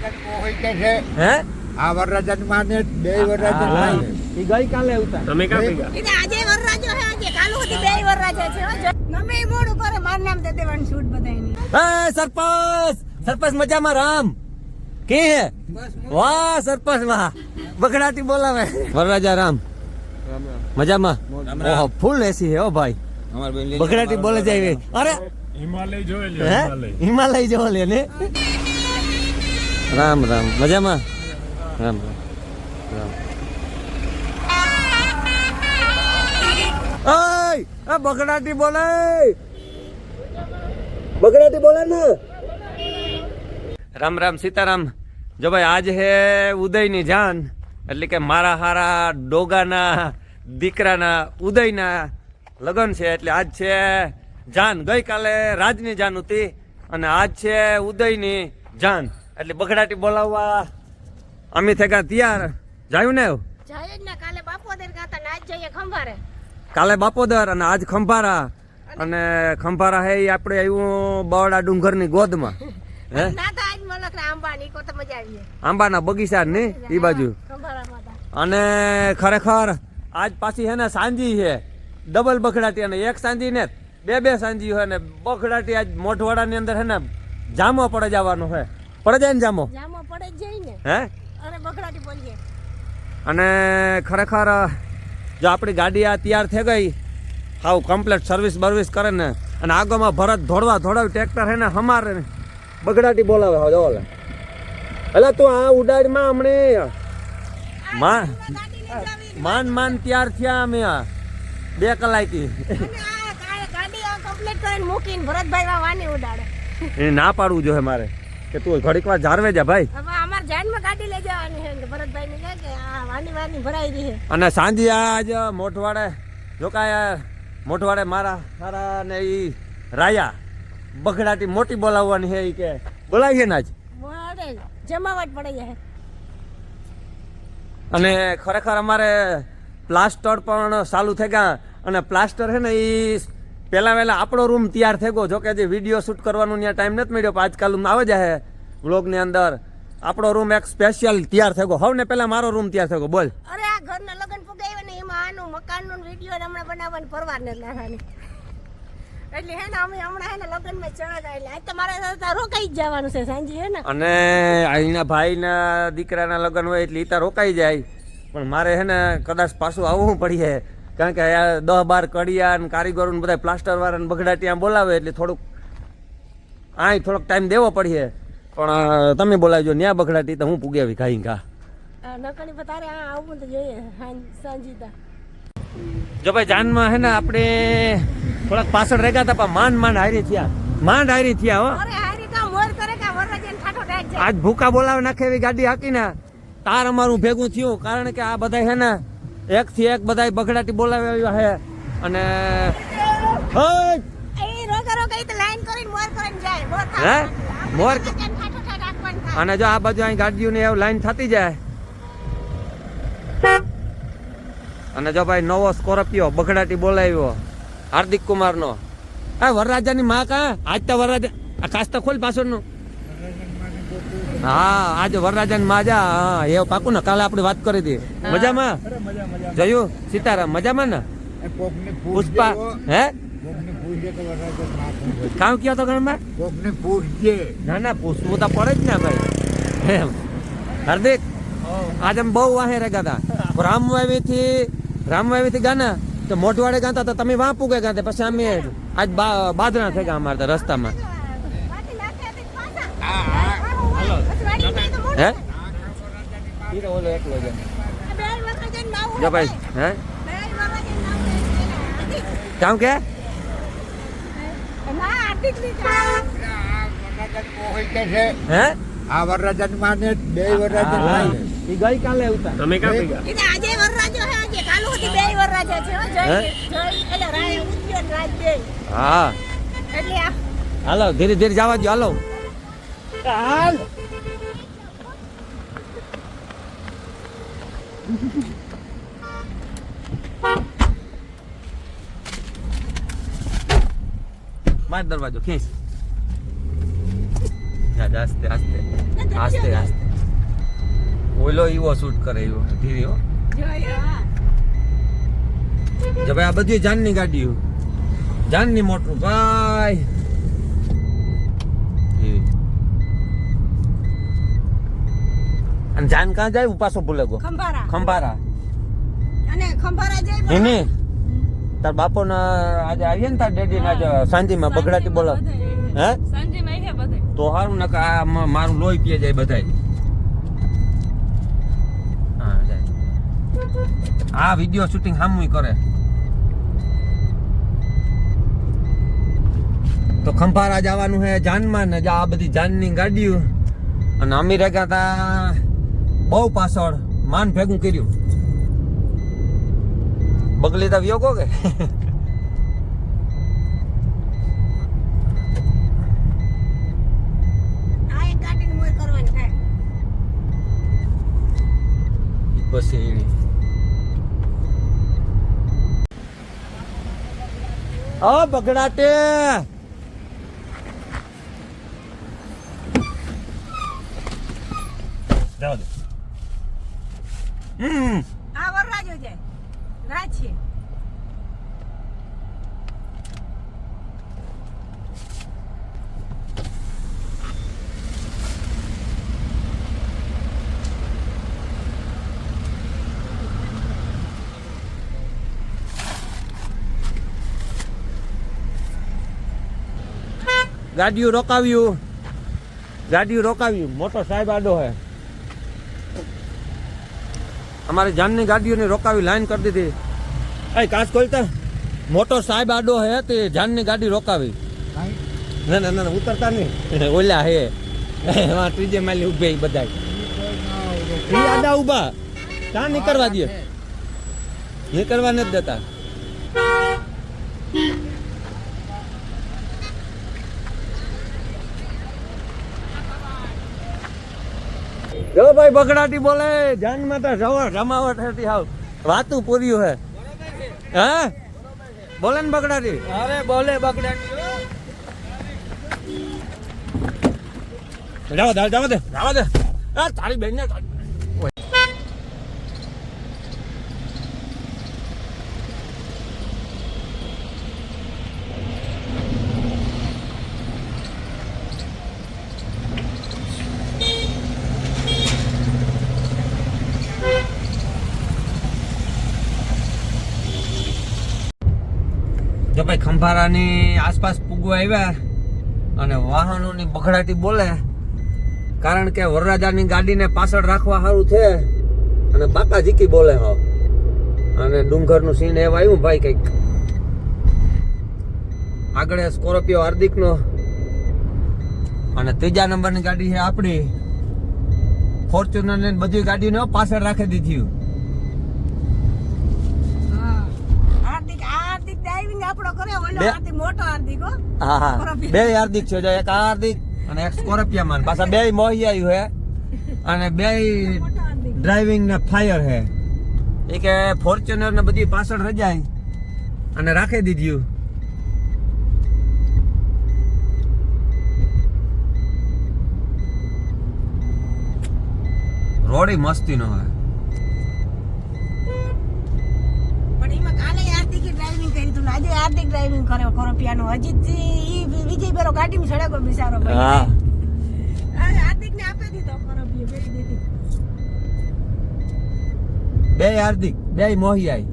હે આ વરરાજા માને બે વરરાજા થાય ઈ ગઈ કાલે ઉતા તમે કા ભેગા એટલે આજે વરરાજો હે આજે કાલુ હતી બે વરરાજા છે હો ગમે ઈ મોડું કરે માર નામ દે દેવાનું છૂટ બધાયની એ સરપંચ મજામાં રામ કે હે વાહ સરપંચ વાહ બગડાટી બોલાવે વરરાજા રામ મજામાં ઓહો ફૂલ એસી હે ઓ ભાઈ બગડાટી બોલે જાય અરે હિમાલય જોઈ લ્યો હે હિમાલય જો લે ને રામ રામ મજામાં રામ રામ ઓય બગડાટી બોલે ને રામ રામ સીતારામ જો ભાઈ આજ હે ઉદયની જાન એટલે કે મારા હારા ડોગાના દીકરાના ઉદયના લગ્ન છે એટલે આજ છે જાન ગઈકાલે રાજની જાન હતી અને આજ છે ઉદયની જાન એટલે બગડાટી બોલાવવા અમે થયા તૈયાર જાયું ને જાય જ ના કાલે બાપોદર ગાતા ને આજ જઈએ ખંભારે કાલે બાપોદર અને આજ ખંભારા અને ખંભારા હે આપણે આવ્યું બવડા ડુંગરની ગોદમાં હે ના તો આજ મલક આંબાની કો તો મજા આવી આંબાના બગીચા ને ઈ બાજુ ખંભારા માતા અને ખરેખર આજ પાછી હે ને સાંજી છે ડબલ બગડાટી અને એક સાંજી ને બે સાંજી હોય ને બગડાટી આજ મોઢવાડાની અંદર હે ને જામો પડે જવાનો હે પડે જાય ને જામો પડે જ જાય ને હે અરે બગડાટી બોલીએ અને ખરેખર જો આપણી ગાડી આ તૈયાર થઈ ગઈ હાવ કમ્પ્લીટ સર્વિસ બર્વિસ કરે ને અને આગળમાં ભરત ધોડાવી ટ્રેક્ટર હે ને હમારે બગડાટી બોલાવે હવે જોલે એટલે તું આ ઉડાડીમાં હમણે માન તૈયાર થયા અમે 2 કલાકી ગાડી કમ્પ્લીટ કરીને મૂકીને ભરતભાઈ વાની ઉડાડે એ ના પાડવું જોઈએ મારે કે તું ઘડીક વાર જારવે જા ભાઈ હવે અમાર જાનમાં ગાડી લઈ જવાની છે ભરતભાઈ ને કહે કે આ વાની ભરાઈ રહી છે અને સાંજે આજ મોઢવાડે જો કાંઈ મોઢવાડે મારા ને ઈ રાયા બગડાટી મોટી બોલાવવાની છે ઈ કે બોલાવીએ ને આજ મોડે જમાવટ પડી જાય અને ખરેખર અમારે પ્લાસ્ટર પણ ચાલુ થઈ ગયા અને પ્લાસ્ટર છે ને એ પહેલાં વહેલા આપણો રૂમ તૈયાર થઈ ગયો જોકે જે વિડીયો શૂટ કરવાનું ત્યાં ટાઈમ નથી મળ્યો પણ આજકાલ આવે જાય વ્લોગની અંદર આપણો રૂમ એક સ્પેશિયલ તૈયાર થઈ ગયો હવે ને પહેલાં મારો રૂમ તૈયાર થઈ ગયો બોલ અરે આ ઘરના લગન પુગાવ્યા ને એમાં આનું મકાનનું વિડીયો હમણાં બનાવવાની પરવાને લાવવાની એટલે હે ને અમે હમણાં હે ને લગનમાં ચણા જાય એટલે આજ તો મારે રોકાઈ જ જવાનું છે સાંજે હે ને અને અહીંના ભાઈના દીકરાના લગ્ન હોય એટલે ઈતા રોકાઈ જાય પણ મારે હે ને કદાચ પાછું આવવું પડીએ કારણ કે 10-12 કડિયા ને કારીગરો ને બધા પ્લાસ્ટર વાળા ને બગડાટિયા બોલાવે એટલે થોડોક ટાઈમ દેવો પડીએ પણ તમે બોલાવજો ન્યા બગડાટી તો હું પૂગ્યાવી ખાઈ ઘા નકણી તારે આવું તો જોઈએ સાંજીતા જો ભાઈ જાનમાં હે ને આપણે થોડાક પાછળ રેગા હતા પણ માંડ હારી થયા હો અરે હારી કા મોર કરે કા વરરાજન ઠાઠો ઠાઠ જાય આજ ભૂકા બોલાવે નાખે એવી ગાડી હાકીને તાર અમારું ભેગું થયું કારણ કે આ બધા હે ને એક થી એક બધા બગડાટી બોલાવે આવ્યા હે અને એ રોકા ઈ તો લાઈન કરીને મોર કરીને જાય મોર હે મોર ઠાઠો ઠાઠ રાખવાનું થાય અને જો આ બાજુ અહીં ગાડીઓની એવું લાઈન થતી જાય અને જો ભાઈ નવો સ્કોર્પિયો બગડાટી બોલાવ્યો હાર્દિક કુમાર નો આ વરરાજાની માં કા આજ તો વરરાજા આ કાચ તો ખોલ પાછળનું હા આજે વરરાજાની માં જા હા એ પાકું ને કાલે આપણે વાત કરી હતી મજામાં જોયું સીતારામ મજામાં ને પુષ્પા હે કામ કયો તો ઘરમાં ના પૂછવું તો પડે જ ને ભાઈ એમ હાર્દિક આજે અમે બહુ વાહે રેગા હતા રામવાવી થી ગાના તો મોઢવાડે ગાતા તો તમે વાં પૂગે ગાતા પછી અમે આજ બાદરા થઈ ગયા અમારે રસ્તામાં હે ઓલો એકલો જો ભાઈ હે કામ કે હે આ વરરાજા માને બે વરરાજા થાય ઈ ગઈ કાલે ઉતા તમે કા ભેગા આજે વરરાજો હે આજે કાલુ હતી બે વરરાજા છે હો જય એટલે રાય ઉદ્યોન રાજ બે હા એટલે આ હાલો ધીરે ધીરે જવા દો હાલો હાલ માર દરવાજો ખેંચ જા આજ આસ્તે આસ્તે આસ્તે આસ્તે ઓલો ઈવો શૂટ કરે ઈવો ધીરે હો જોયો હા. જો ભાઈ આ બધી જાનની ગાડીઓ જાનની મોટું ભાઈ અને જાન કાં જાય પાછો ભૂલે ગો ખંભારા ખંભારા અને ખંભારા જાય પણ એને તાર બાપો ના આજે આવીએ ને તાર ડેડી ને આજે સાંજીમાં બગડાટી બોલો હે સાંજેમાં આવ્યા બધે. તો સારું નકર આ મારું લોહી પીએ જાય બધાય હા જાય આ વિડિયો શૂટિંગ હામુય કરે તો ખંભારા જવાનું હે જાનમાં ને આ બધી જાનની ગાડીઓ અને અમી રેગા તા બહુ પાછળ માન ભેગું કર્યું બગલી તા વ્યો કો કે આ એક ગાડીની મોય કરવાની થાય. પછી એની બગડાટે જાવ દે આ વરરાજો જાય રાજ છે. ગાડીઓ રોકાવ્યું મોટો સાહેબ આડો હે અમારે જાનની ગાડીઓને રોકાવી લાઈન કરી દીધી એ કાચ ખોલતા મોટો સાહેબ આડો હે તે જાનની ગાડી રોકાવી ના ના ના ઉતરતા નહીં ઓલા હે ત્રીજે માલી ઉભે બધા આડા ઉભા ક્યાં નીકળવા દે નીકળવા નથી દેતા જો ભાઈ બગડાટી બોલે જાનમાં તો જમાવટ હતી હાવ વાતું પૂર્યું હે હે બોલે ને બગડાટી અરે બોલે બગડાટી જાવ દે આ તારી બેન ને જો ભાઈ ખંભારાની આસપાસ પૂગવા આવ્યા અને વાહનોની બગડાટી બોલે કારણ કે વરરાજાની ગાડીને પાછળ રાખવા સારું છે અને બાકા ઝીકી બોલે હો અને ડુંગરનું સીન એવા આવ્યું ભાઈ કંઈક આગળ સ્કોર્પિયો હાર્દિકનો અને ત્રીજા નંબરની ગાડી છે આપણી ફોર્ચ્યુનર ને બધી ગાડીને પાછળ રાખી દીધી હાર્દિક ડ્રાઇવિંગ આપણો કરે ઓલો હાર્દિક મોટો હાર્દિક હો. હા હા બે હાર્દિક છે જો એક આ હાર્દિક અને એક સ્કોર્પિયો માન પાછા બે મોહી આવ્યું હે અને બે મોટો હાર્દિક ડ્રાઇવિંગ ને ફાયર હે એ કે ફોર્ચ્યુનર ને બધી પાછળ રજાય અને રાખી દીધું રોડી મસ્તી નો હોય પણ એમાં કાલે હાર્દિકે ડ્રાઇવિંગ કરી હતું ને આજે હાર્દિક ડ્રાઇવિંગ કરે કોરોપિયાનો હજી ઈ વિજય બેરો ગાડીમાં ચડ્યો બિચારો હા ભાઈ હાર્દિક ને આપી દીધો કોરોપિયો બેરી દીધી. બે હાર્દિક બે મોહી આવી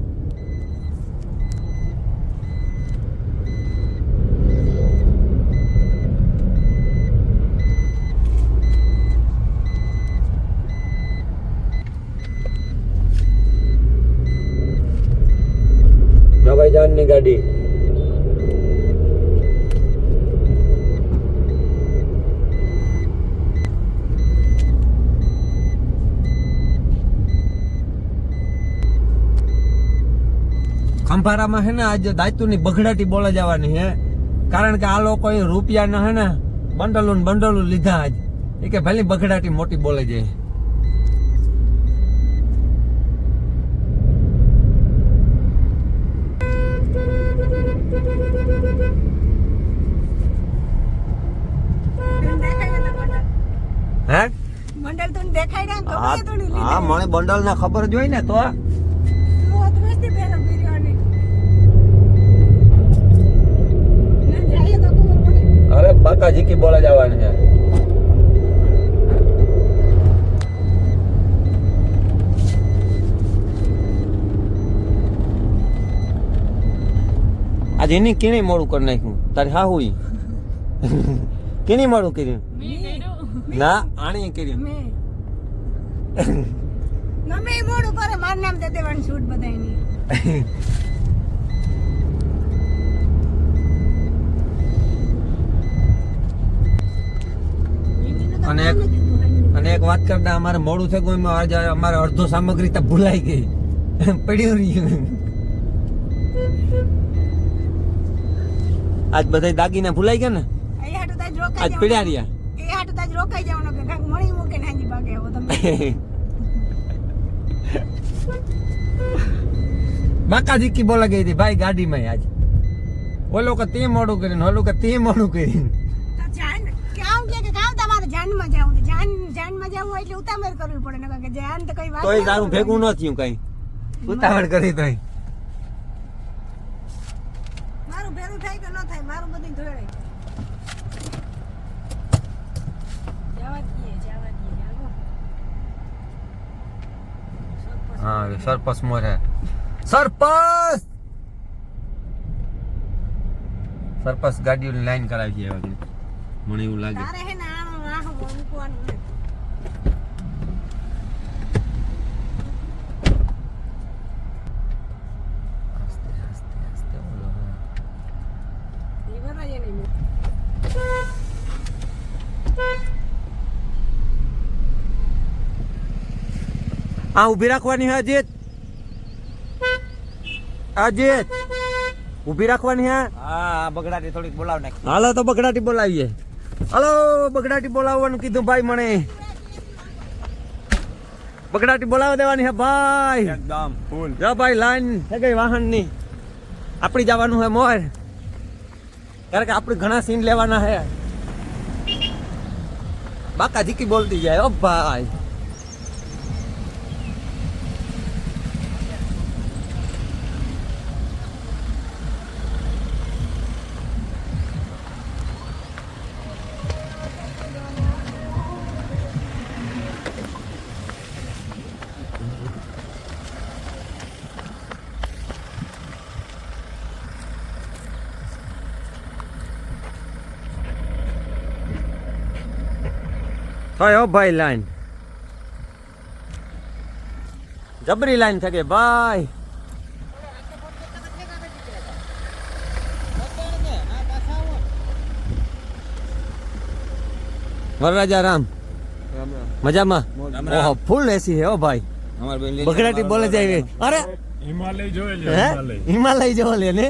ભાઈ જાનની ગાડી ખંભારામાં હે ને આજે દાયતુની બગડાટી બોલે જવાની હે કારણ કે આ લોકો રૂપિયાના હે ને બંડલું લીધા આજ એ કે ભલે બગડાટી મોટી બોલે જાય હે મંડળ તો દેખાય ને હા ગમે તો નહીં હા મને બંડલ ના ખબર જ હોય ને તો મસ્તી પહેરો બિરયાની ના જાય તો ખબર પડે અરે બાકાજી કી બોલા જવાનું છે આજે એની કેની મોડું કરી નાખ્યું તારી હા હોય કેની મોડું કર્યું ના આણી કર્યું મે મમ્મી મોડું કરે મારું નામ દે દેવાનું શૂટ બધાયની અને એક વાત કરતા અમારે મોડું થઈ ગયું એમાં આજે અમારે અડધો સામગ્રી તો ભૂલાઈ ગઈ પડ્યું રહ્યું આજ બધા દાગીના ભૂલાઈ ગયા ને અહીંયા હાટુ તાજ રોકાઈ આજ પડ્યા રહ્યા એ હાટુ તાજ રોકાઈ જવાનો કે કાંઈક મણી મૂકે ને હાજી ભાગે આવો તમે બાકાજી કી બોલા ગઈ હતી ભાઈ ગાડીમાં આજ ઓલો કે તે મોડું કરીને ઓલો કે તે મોડું કરીને તો જાન કામ કે કામ તમારે જાનમાં જાવું તો જાનમાં જાવું એટલે ઉતાવળ કરવી પડે નકર કે જાન તો કઈ વાત તોય તારું ભેગું ન થયું કઈ ઉતાવળ કરી તોય મારું ભેરું થાય કે ન થાય મારું બધું ધોળે જવા દઈએ જાગો હા સરપસ મોર હે સરપસ સરપસ ગાડીઓની લાઈન કરાવી છે એવા મને એવું લાગે તારે હે ને આનું મૂકવાનું છે ઈવરા જે નહીં આ ઊભી રાખવાની હે અજીત અજીત ઊભી રાખવાની હે હા બગડાટી થોડીક બોલાવ નાખ હાલો તો બગડાટી બોલાવીએ હાલો બગડાટી બોલાવવાનું કીધું ભાઈ મને બગડાટી બોલાવા દેવાની હે ભાઈ એકદમ ફૂલ જો ભાઈ લાઈન થઈ ગઈ વાહનની આપણી જવાનું હે મોર કારણ કે આપણે ઘણા સીન લેવાના હે બાકા જીકી બોલતી જાય ઓ ભાઈ થાય ભાઈ લાઈન જબરી લાઈન થઈ ગઈ ભાઈ વરરાજા રામ મજામાં ઓહો ફૂલ એસી હે ઓ ભાઈ બગડાટી બોલે જાય અરે હિમાલય જોઈ હે હિમાલય જો લે ને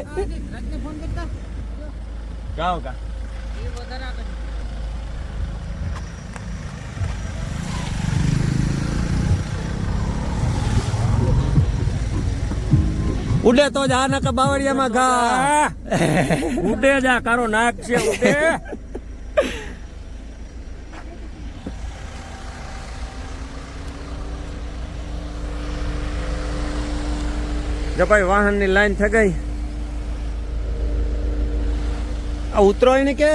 ગાવ કા ઉડે તો જ આ નકા બાવળિયામાં ઘા ઉડે જા કારો નાક છે ઉડે જો ભાઈ વાહનની લાઈન થઈ ગઈ આ ઉતરો એને કે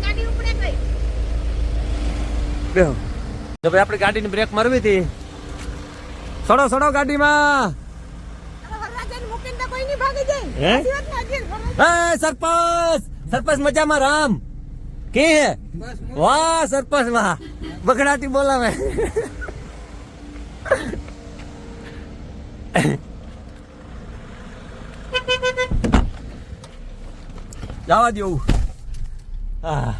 ગાડી ઉપડે ગઈ બેહો જો ભાઈ આપણી ગાડીની બ્રેક મારવી હતી સડો સડો ગાડીમાં વરરાજાને મૂકીને તો કોઈ નહીં ભાગી જાય હે? સાચી વાત ને અજીત, વરરાજા. એ સરપંચ સરપંચ મજામાં રામ કે હે વાહ સરપંચ વાહ બગડાટી બોલાવે જવા દેવું હા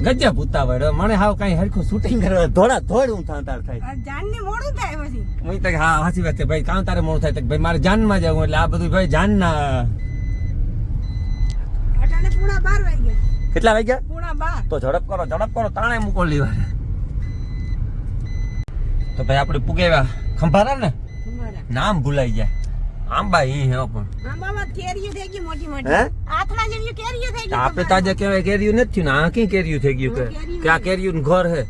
ગજબ ઉતાવળ મને હાવ કઈ હરખું શૂટિંગ કરવા ધોળા ધોળ હું તાર થાય આ જાનની મોડું થાય પછી હું તો હા સાચી વાત છે ભાઈ કામ તારે મોડું થાય તો ભાઈ મારે જાનમાં જવું એટલે આ બધું ભાઈ જાનના અટાણે પૂણા 12 વાગ્યા કેટલા વાગ્યા? 12:30. તો ઝડપ કરો તાણે મૂકો લીવા. તો ભાઈ આપણે પુગેવા ખંભારા ને બરાબર. નામ ભૂલાઈ જાય. આંબા ઈ હે પણ આંબામાં કેરીઓ થઈ ગઈ મોટી હે? મોટી. આથણા જેવી કેરીઓ થઈ ગઈ. આપણે તાજે કહેવાય કેરીયું નથી થયું ને આ કઈ કેરીયું થઈ ગયું કે આ કેરીયું ઘર હે.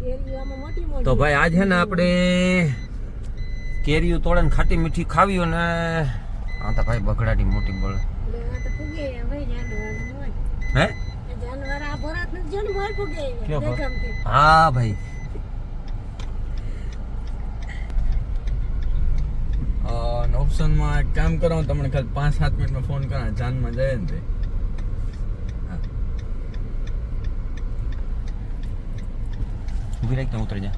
કેરીઓ આમાં મોટી મોટી. તો ભાઈ આજ હે ને આપણે કેરીયું તોડે ને ખાટી મીઠી ખાવી ને આ તો ભાઈ બગડાટી મોટી બોલે આ તો ફૂગે ભાઈ જાનવર મોય. હે જાનવર આ ભરાત નથી જોને મોય ફૂગે. ક્યો ભર? દેખમથી. હા ભાઈ ઓપ્શનમાં એક કામ કરો તમને ખાલી 5-7 મિનિટમાં ફોન કરો જાનમાં જાય ને તે ઉભી રાખી ઉતરી જા.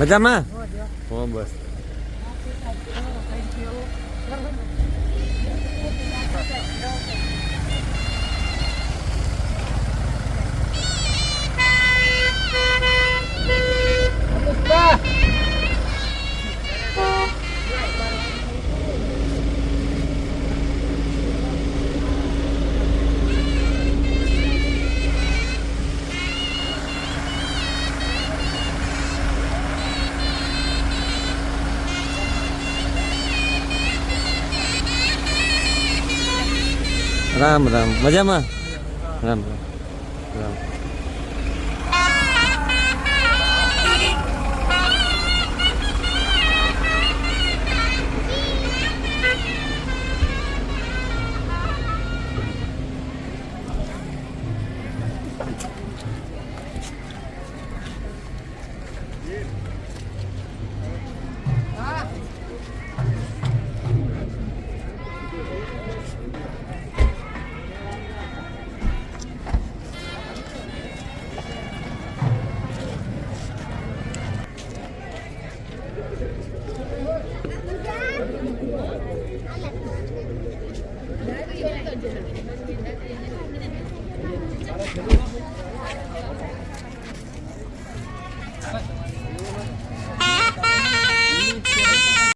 મજામાં? હો બસ. રામ રામ. મજામાં? રામ રામ રામ.